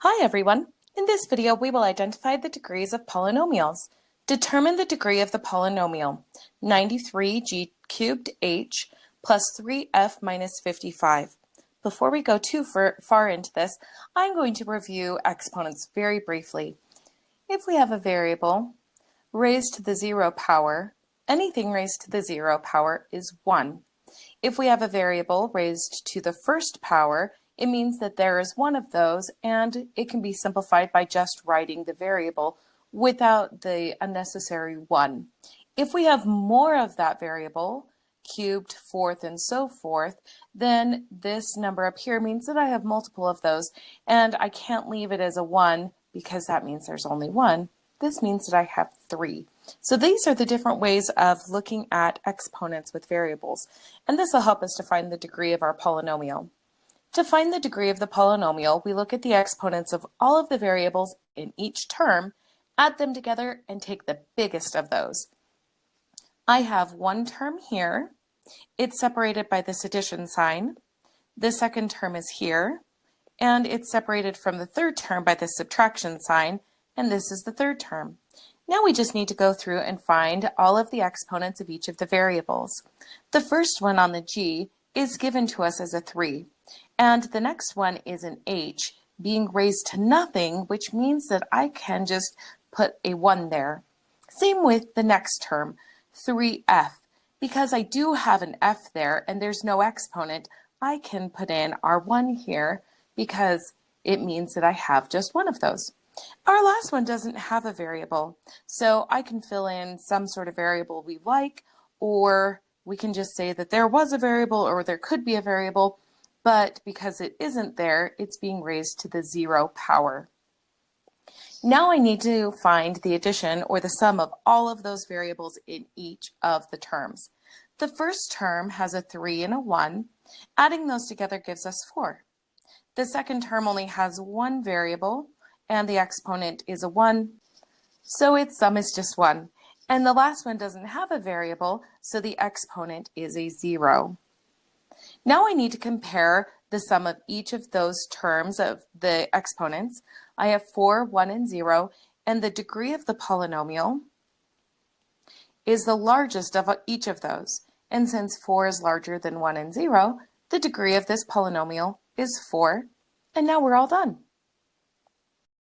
Hi everyone! In this video we will identify the degrees of polynomials. Determine the degree of the polynomial 93g cubed h plus 3f minus 55. Before we go too far into this, I'm going to review exponents very briefly. If we have a variable raised to the 0 power, anything raised to the 0 power is 1. If we have a variable raised to the first power, it means that there is one of those, and it can be simplified by just writing the variable without the unnecessary 1. If we have more of that variable, cubed, fourth, and so forth, then this number up here means that I have multiple of those, and I can't leave it as a 1 because that means there's only one. This means that I have 3. So these are the different ways of looking at exponents with variables, and this will help us to find the degree of our polynomial. To find the degree of the polynomial, we look at the exponents of all of the variables in each term, add them together, and take the biggest of those. I have one term here. It's separated by this addition sign. The second term is here, and it's separated from the third term by this subtraction sign, and this is the third term. Now we just need to go through and find all of the exponents of each of the variables. The first one on the G is given to us as a 3, and the next one is an H being raised to nothing, which means that I can just put a 1 there. Same with the next term, 3F. Because I do have an F there and there's no exponent, I can put in our 1 here because it means that I have just one of those. Our last one doesn't have a variable, so I can fill in some sort of variable we like, or we can just say that there was a variable or there could be a variable, but because it isn't there, it's being raised to the 0 power. Now I need to find the addition or the sum of all of those variables in each of the terms. The first term has a 3 and a 1. Adding those together gives us 4. The second term only has one variable, and the exponent is a 1, so its sum is just 1. And the last one doesn't have a variable, so the exponent is a 0. Now I need to compare the sum of each of those terms of the exponents. I have 4, 1, and 0, and the degree of the polynomial is the largest of each of those. And since 4 is larger than 1 and 0, the degree of this polynomial is 4, and now we're all done.